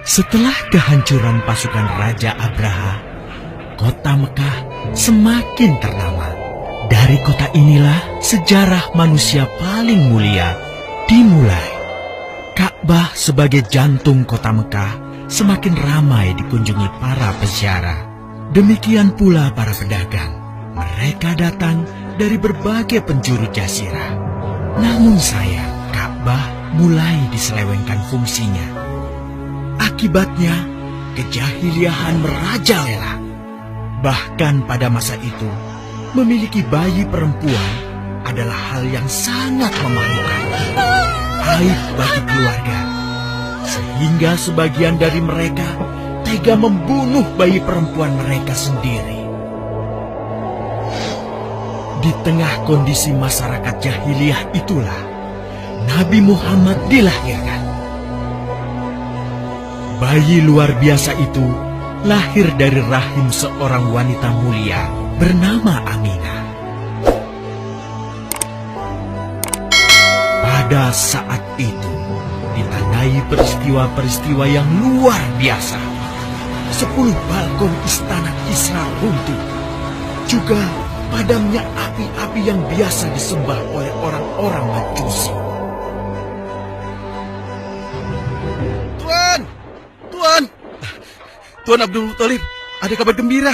Setelah kehancuran pasukan Raja Abraha, kota Mekah semakin ternama. Dari kota inilah sejarah manusia paling mulia dimulai. Ka'bah sebagai jantung kota Mekah semakin ramai dikunjungi para peziarah. Demikian pula para pedagang. Mereka datang dari berbagai penjuru jazirah. Namun sayang, Ka'bah mulai diselewengkan fungsinya. Akibatnya, kejahiliahan merajalela. Bahkan pada masa itu, memiliki bayi perempuan adalah hal yang sangat memalukan. Aib bagi keluarga. Sehingga sebagian dari mereka tega membunuh bayi perempuan mereka sendiri. Di tengah kondisi masyarakat jahiliyah itulah Nabi Muhammad dilahirkan. Bayi luar biasa itu lahir dari rahim seorang wanita mulia bernama Aminah. Pada saat itu ditandai peristiwa-peristiwa yang luar biasa. 10 balkon istana Kisra runtuh. Juga padamnya api-api yang biasa disembah oleh orang-orang Majusi. Tuan Abdul Muthalib, ada kabar gembira.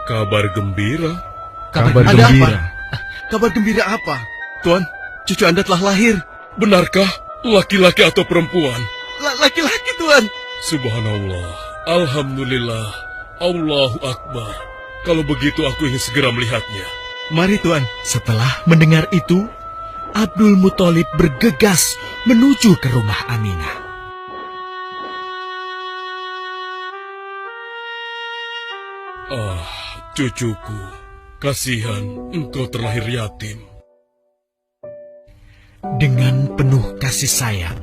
Kabar gembira? Kabar gembira? Kabar gembira apa? Tuan, cucu Anda telah lahir. Benarkah? Laki-laki atau perempuan? Laki-laki, Tuan. Subhanallah, Alhamdulillah, Allahu Akbar. Kalau begitu aku ingin segera melihatnya. Mari, Tuan. Setelah mendengar itu, Abdul Muthalib bergegas menuju ke rumah Aminah. Ah, cucuku, kasihan engkau terlahir yatim. Dengan penuh kasih sayang,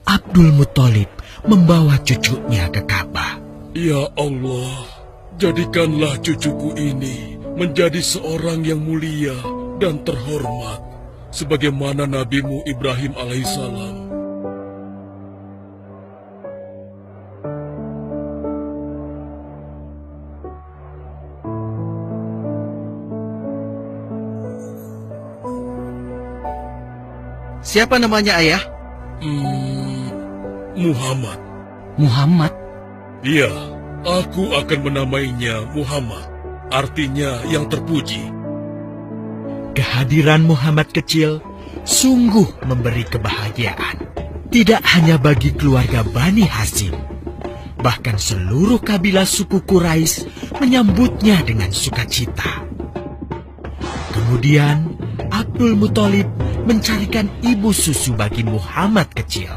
Abdul Muthalib membawa cucunya ke Ka'bah. Ya Allah, jadikanlah cucuku ini menjadi seorang yang mulia dan terhormat, sebagaimana Nabimu Ibrahim alaihissalam. Siapa namanya, Ayah? Muhammad. Muhammad? Iya, aku akan menamainya Muhammad. Artinya yang terpuji. Kehadiran Muhammad kecil sungguh memberi kebahagiaan. Tidak hanya bagi keluarga Bani Hashim, bahkan seluruh kabilah suku Quraisy menyambutnya dengan sukacita. Kemudian Abdul Muthalib mencarikan ibu susu bagi Muhammad kecil.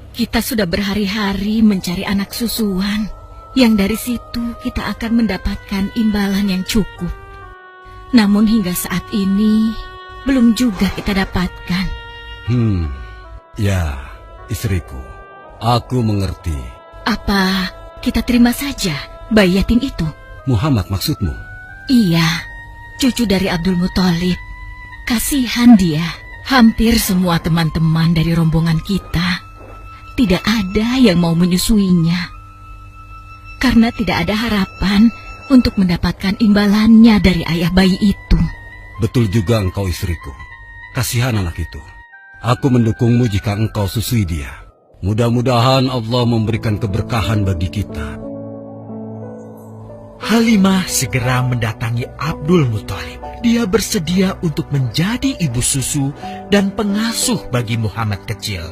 Kita sudah berhari-hari mencari anak susuan, yang dari situ kita akan mendapatkan imbalan yang cukup. Namun hingga saat ini, belum juga kita dapatkan. Ya, istriku, aku mengerti. Apa kita terima saja bayi yatim itu? Muhammad maksudmu? Iya, cucu dari Abdul Muthalib. Kasihan dia. Hampir semua teman-teman dari rombongan kita tidak ada yang mau menyusuinya. Karena tidak ada harapan untuk mendapatkan imbalannya dari ayah bayi itu. Betul juga engkau, istriku. Kasihan anak itu. Aku mendukungmu jika engkau susui dia. Mudah-mudahan Allah memberikan keberkahan bagi kita. Halimah segera mendatangi Abdul Muthalib. Dia bersedia untuk menjadi ibu susu dan pengasuh bagi Muhammad kecil.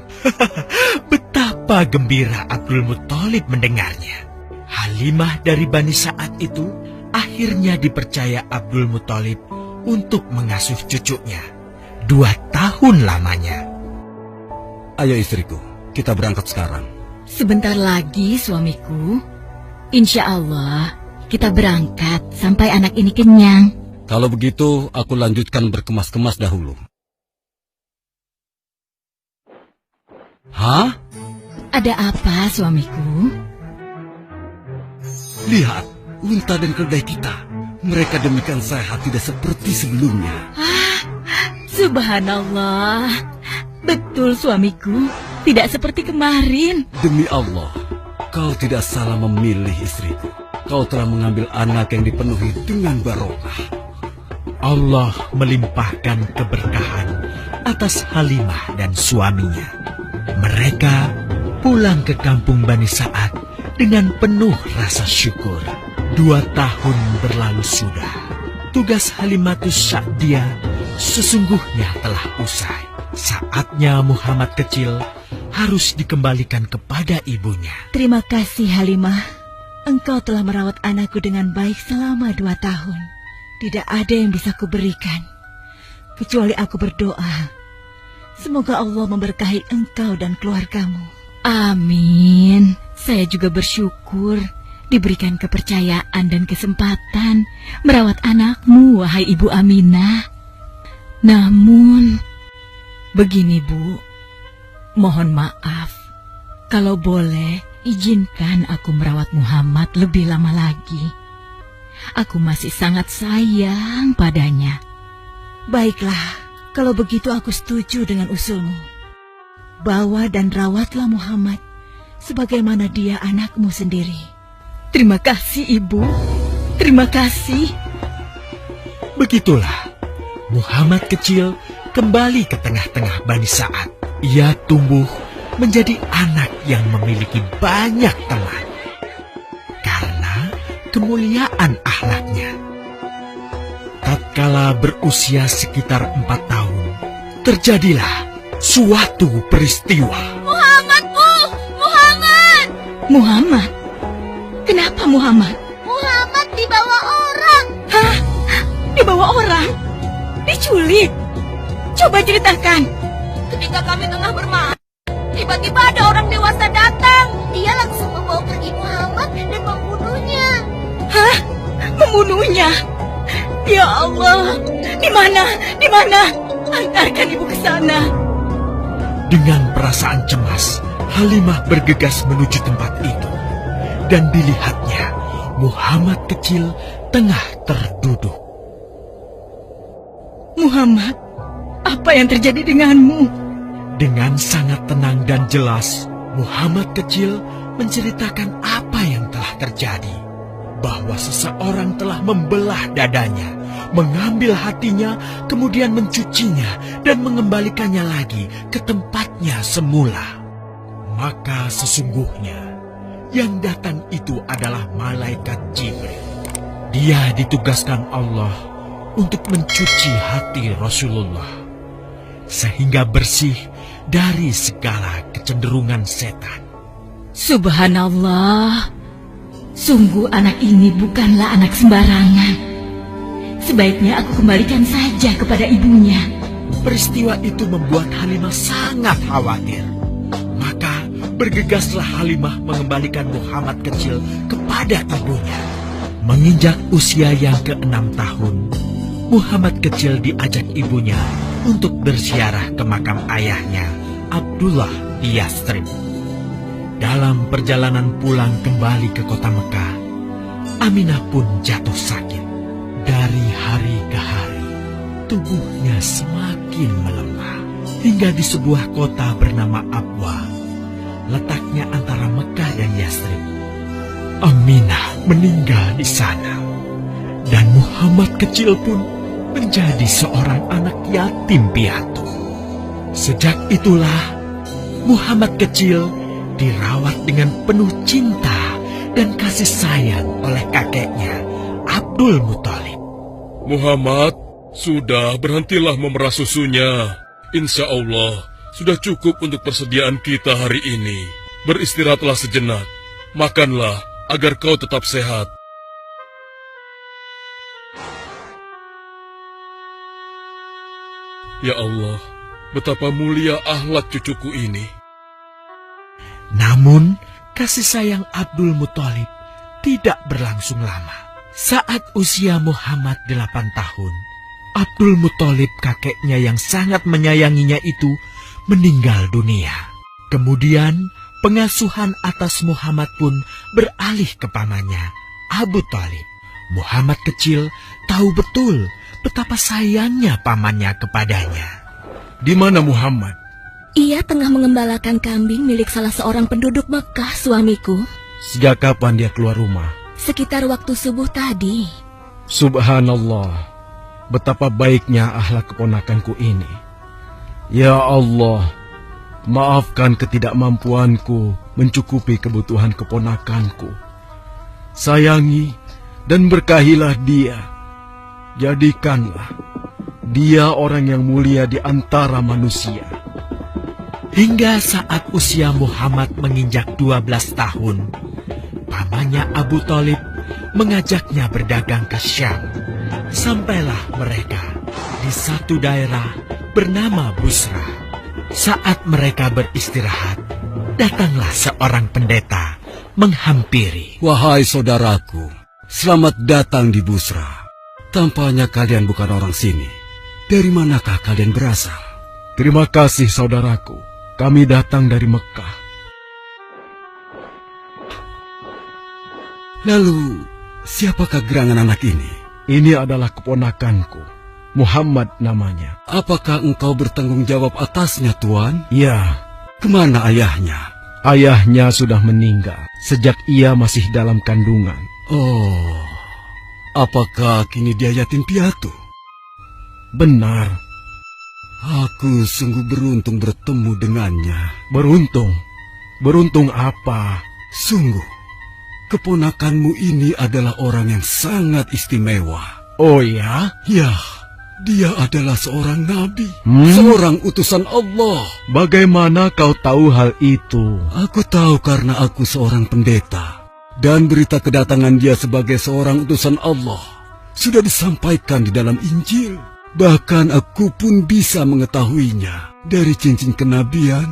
Betapa gembira Abdul Muthalib mendengarnya. Halimah dari Bani Sa'ad itu akhirnya dipercaya Abdul Muthalib untuk mengasuh cucunya 2 tahun lamanya. Ayo istriku, kita berangkat sekarang. Sebentar lagi suamiku. Insya Allah kita berangkat sampai anak ini kenyang. Kalau begitu, aku lanjutkan berkemas-kemas dahulu. Hah? Ada apa suamiku? Lihat, unta dan keledai kita. Mereka demikian sehat, tidak seperti sebelumnya. Subhanallah. Betul suamiku, tidak seperti kemarin. Demi Allah, kau tidak salah memilih istriku. Kau telah mengambil anak yang dipenuhi dengan barokah. Allah melimpahkan keberkahan atas Halimah dan suaminya. Mereka pulang ke kampung Bani Sa'ad dengan penuh rasa syukur. 2 tahun berlalu sudah. Tugas Halimatus Sa'diyah sesungguhnya telah usai. Saatnya Muhammad kecil harus dikembalikan kepada ibunya. Terima kasih Halimah. Engkau telah merawat anakku dengan baik selama 2 tahun. Tidak ada yang bisa kuberikan, kecuali aku berdoa. Semoga Allah memberkahi engkau dan keluargamu. Amin. Saya juga bersyukur diberikan kepercayaan dan kesempatan merawat anakmu, wahai Ibu Aminah. Namun, begini Bu, mohon maaf. Kalau boleh, izinkan aku merawat Muhammad lebih lama lagi. Aku masih sangat sayang padanya. Baiklah, kalau begitu aku setuju dengan usulmu. Bawa dan rawatlah Muhammad sebagaimana dia anakmu sendiri. Terima kasih, Ibu. Terima kasih. Begitulah, Muhammad kecil kembali ke tengah-tengah Bani Sa'ad. Ia tumbuh menjadi anak yang memiliki banyak teman. Karena kemuliaan akhlaknya. Tatkala berusia sekitar 4 tahun, terjadilah suatu peristiwa. Muhammad, Bu! Muhammad! Muhammad? Kenapa Muhammad? Muhammad dibawa orang. Hah? Dibawa orang? Diculik? Coba ceritakan. Ketika kami tengah bermain, tiba-tiba ada orang dewasa datang. Dia langsung membawa pergi Muhammad dan membunuhnya. Hah? Membunuhnya? Ya Allah, di mana? Di mana? Antarkan ibu ke sana. Dengan perasaan cemas, Halimah bergegas menuju tempat itu. Dan dilihatnya, Muhammad kecil tengah terduduk. Muhammad, apa yang terjadi denganmu? Dengan sangat tenang dan jelas, Muhammad kecil menceritakan apa yang telah terjadi. Bahwa seseorang telah membelah dadanya, mengambil hatinya, kemudian mencucinya dan mengembalikannya lagi ke tempatnya semula. Maka sesungguhnya yang datang itu adalah malaikat Jibril. Dia ditugaskan Allah untuk mencuci hati Rasulullah sehingga bersih dari segala kecenderungan setan. Subhanallah, sungguh anak ini bukanlah anak sembarangan. Sebaiknya aku kembalikan saja kepada ibunya. Peristiwa itu membuat Halimah sangat khawatir. Maka bergegaslah Halimah mengembalikan Muhammad kecil kepada ibunya. Menginjak usia yang ke-6 tahun, Muhammad kecil diajak ibunya untuk berziarah ke makam ayahnya, Abdullah di Yastrib. Dalam perjalanan pulang kembali ke kota Mekah, Aminah pun jatuh sakit. Dari hari ke hari, tubuhnya semakin melemah. Hingga di sebuah kota bernama Abwa, letaknya antara Mekah dan Yastrib, Aminah meninggal di sana. Dan Muhammad kecil pun menjadi seorang anak yatim piatu. Sejak itulah, Muhammad kecil dirawat dengan penuh cinta dan kasih sayang oleh kakeknya, Abdul Muthalib. Muhammad, sudah berhentilah memerah susunya. Insya Allah, sudah cukup untuk persediaan kita hari ini. Beristirahatlah sejenak. Makanlah agar kau tetap sehat. Ya Allah, betapa mulia akhlak cucuku ini. Namun, kasih sayang Abdul Muthalib tidak berlangsung lama. Saat usia Muhammad 8 tahun, Abdul Muthalib, kakeknya yang sangat menyayanginya itu, meninggal dunia. Kemudian, pengasuhan atas Muhammad pun beralih ke pamannya, Abu Thalib. Muhammad kecil tahu betul betapa sayangnya pamannya kepadanya. Di mana Muhammad? Ia tengah mengembalakan kambing milik salah seorang penduduk Mekah, suamiku. Sejak kapan dia keluar rumah? Sekitar waktu subuh tadi. Subhanallah, betapa baiknya akhlak keponakanku ini. Ya Allah, maafkan ketidakmampuanku mencukupi kebutuhan keponakanku. Sayangi dan berkahilah dia. Jadikanlah dia orang yang mulia di antara manusia. Hingga saat usia Muhammad menginjak 12 tahun, pamannya Abu Thalib mengajaknya berdagang ke Syam. Sampailah mereka di satu daerah bernama Busra. Saat mereka beristirahat, datanglah seorang pendeta menghampiri. Wahai saudaraku, selamat datang di Busra. Tampaknya kalian bukan orang sini. Dari manakah kalian berasal? Terima kasih saudaraku. Kami datang dari Mekah. Lalu, siapakah gerangan anak ini? Ini adalah keponakanku. Muhammad namanya. Apakah engkau bertanggung jawab atasnya, Tuan? Ya, Kemana ayahnya? ayahnya sudah meninggal sejak ia masih dalam kandungan. Oh, apakah kini dia yatim piatu? Benar, Aku sungguh beruntung bertemu dengannya. beruntung. Beruntung apa? Sungguh, keponakanmu ini adalah orang yang sangat istimewa. Oh ya? Ya, dia adalah seorang nabi, Hmm? seorang utusan Allah. Bagaimana kau tahu hal itu? Aku tahu karena aku seorang pendeta, dan berita kedatangan dia sebagai seorang utusan Allah sudah disampaikan di dalam Injil. Bahkan aku pun bisa mengetahuinya dari cincin kenabian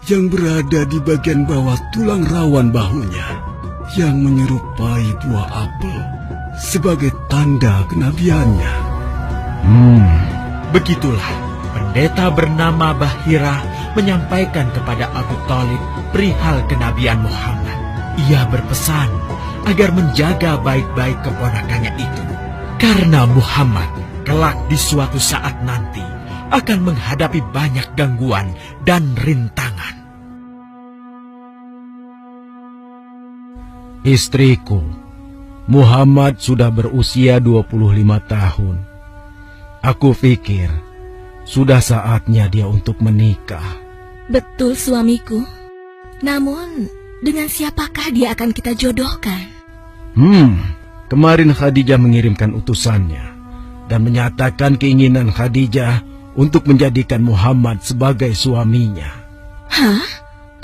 yang berada di bagian bawah tulang rawan bahunya yang menyerupai buah apel sebagai tanda kenabiannya. Begitulah pendeta bernama Bahira menyampaikan kepada Abu Thalib perihal kenabian Muhammad. Ia berpesan agar menjaga baik-baik keponakannya itu, karena Muhammad kelak di suatu saat nanti akan menghadapi banyak gangguan dan rintangan. Istriku, Muhammad sudah berusia 25 tahun. Aku pikir sudah saatnya dia untuk menikah. Betul, suamiku. Namun, dengan siapakah dia akan kita jodohkan? Kemarin Khadijah mengirimkan utusannya dan menyatakan keinginan Khadijah untuk menjadikan Muhammad sebagai suaminya. Hah?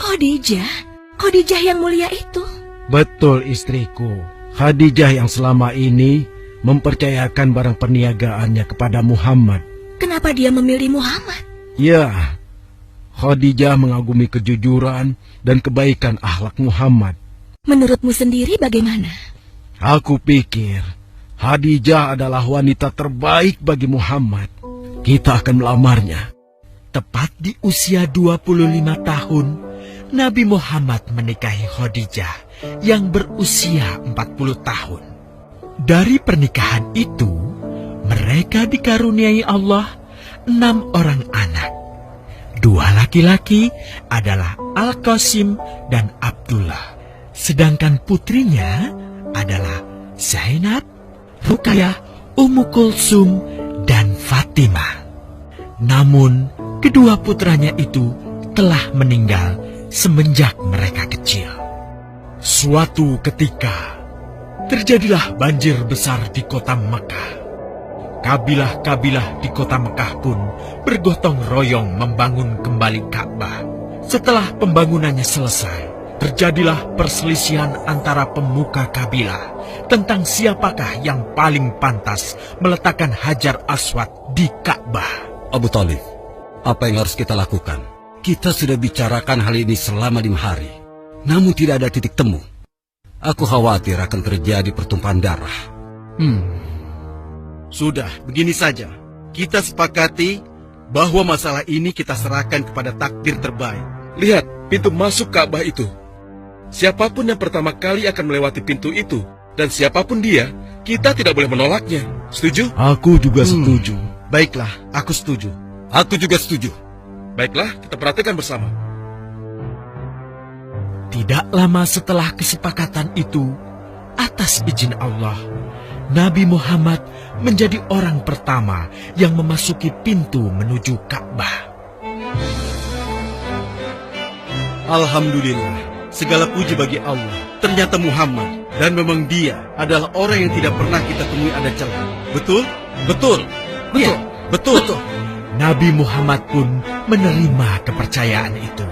Khadijah? Khadijah yang mulia itu? Betul, istriku. Khadijah yang selama ini mempercayakan barang perniagaannya kepada Muhammad. Kenapa dia memilih Muhammad? Ya, Khadijah mengagumi kejujuran dan kebaikan akhlak Muhammad. Menurutmu sendiri bagaimana? Aku pikir Khadijah adalah wanita terbaik bagi Muhammad. Kita akan melamarnya. Tepat di usia 25 tahun, Nabi Muhammad menikahi Khadijah yang berusia 40 tahun. Dari pernikahan itu, mereka dikaruniai Allah 6 orang anak. 2 laki-laki adalah Al-Qasim dan Abdullah. Sedangkan putrinya adalah Zainab, Ruqayyah, Ummu Kulsum, dan Fatimah. Namun, kedua putranya itu telah meninggal semenjak mereka kecil. Suatu ketika, terjadilah banjir besar di kota Mekah. Kabilah-kabilah di kota Mekah pun bergotong royong membangun kembali Ka'bah. Setelah pembangunannya selesai, terjadilah perselisihan antara pemuka kabilah tentang siapakah yang paling pantas meletakkan Hajar Aswad di Ka'bah. Abu Thalib, apa yang harus kita lakukan? Kita sudah bicarakan hal ini selama 5 hari, namun tidak ada titik temu. Aku khawatir akan terjadi pertumpahan darah. Sudah, begini saja. Kita sepakati bahwa masalah ini kita serahkan kepada takdir terbaik. Lihat pintu masuk Ka'bah itu. Siapapun yang pertama kali akan melewati pintu itu, dan siapapun dia, kita tidak boleh menolaknya. Setuju? Aku juga setuju. Baiklah, aku setuju. Aku juga setuju. Baiklah, kita perhatikan bersama. Tidak lama setelah kesepakatan itu, atas izin Allah, Nabi Muhammad menjadi orang pertama yang memasuki pintu menuju Ka'bah. Alhamdulillah, segala puji bagi Allah. Ternyata Muhammad, dan memang dia adalah orang yang tidak pernah kita temui ada celah. Betul? Betul. Betul. Betul. Nabi Muhammad pun menerima kepercayaan itu.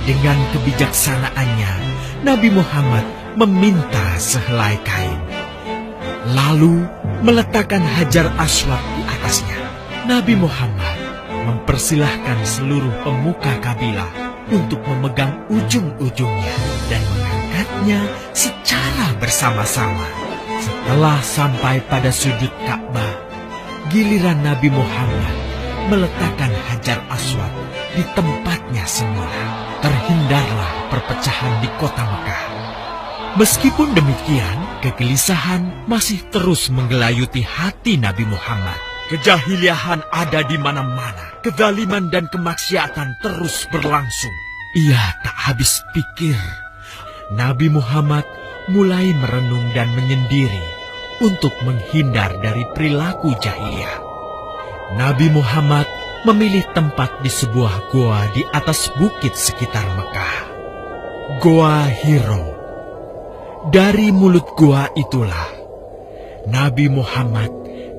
Dengan kebijaksanaannya, Nabi Muhammad meminta sehelai kain, lalu meletakkan Hajar Aswad di atasnya. Nabi Muhammad mempersilahkan seluruh pemuka kabilah untuk memegang ujung-ujungnya dan mengangkatnya secara bersama-sama. Setelah sampai pada sudut Ka'bah, giliran Nabi Muhammad meletakkan Hajar Aswad di tempatnya semula. Terhindarlah perpecahan di kota Mekah. Meskipun demikian, kegelisahan masih terus menggelayuti hati Nabi Muhammad. Kejahiliahan ada di mana-mana. Kezaliman dan kemaksiatan terus berlangsung. Ia tak habis pikir. Nabi Muhammad mulai merenung dan menyendiri untuk menghindar dari perilaku jahiliyah. Nabi Muhammad memilih tempat di sebuah goa di atas bukit sekitar Mekah. Goa Hiro. Dari mulut goa itulah Nabi Muhammad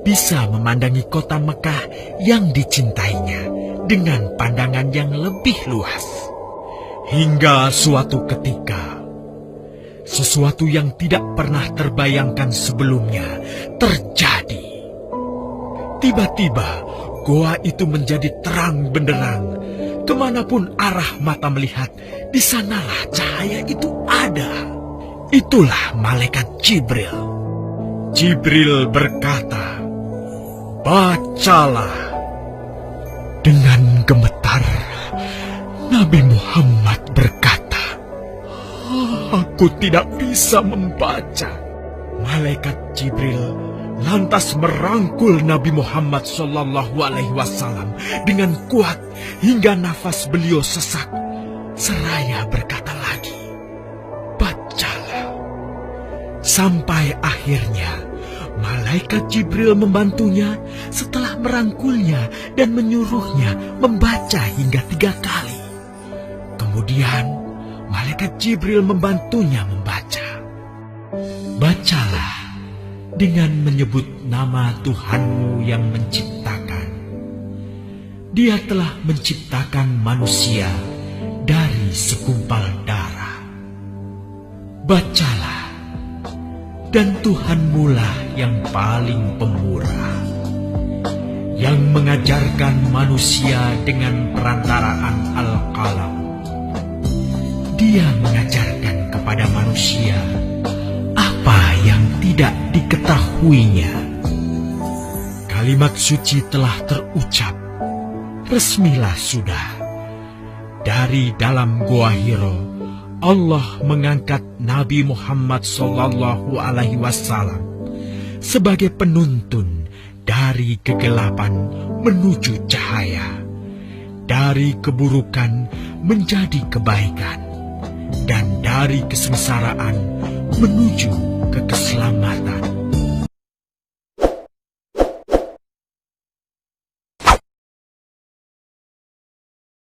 bisa memandangi kota Mekah yang dicintainya dengan pandangan yang lebih luas. Hingga suatu ketika, sesuatu yang tidak pernah terbayangkan sebelumnya terjadi. Tiba-tiba, goa itu menjadi terang benderang. Kemanapun arah mata melihat, di sanalah cahaya itu ada. Itulah malaikat Jibril. Jibril berkata, "Bacalah." Dengan gemetar, Nabi Muhammad berkata, "Aku tidak bisa membaca." Malaikat Jibril lantas merangkul Nabi Muhammad SAW dengan kuat hingga nafas beliau sesak. Seraya berkata lagi, "Bacalah." Sampai akhirnya malaikat Jibril membantunya setelah merangkulnya dan menyuruhnya membaca hingga 3 kali. Kemudian malaikat Jibril membantunya membaca. "Bacalah dengan menyebut nama Tuhanmu yang menciptakan. Dia telah menciptakan manusia dari segumpal darah. Bacalah, dan Tuhanmulah yang paling pemurah, yang mengajarkan manusia dengan perantaraan Al-Qalam. Dia mengajarkan kepada manusia apa yang tidak diketahuinya." Kalimat suci telah terucap. Resmilah sudah. Dari dalam Goa Hiro, Allah mengangkat Nabi Muhammad SAW sebagai penuntun dari kegelapan menuju cahaya, dari keburukan menjadi kebaikan, dan dari kesengsaraan menuju ke keselamatan.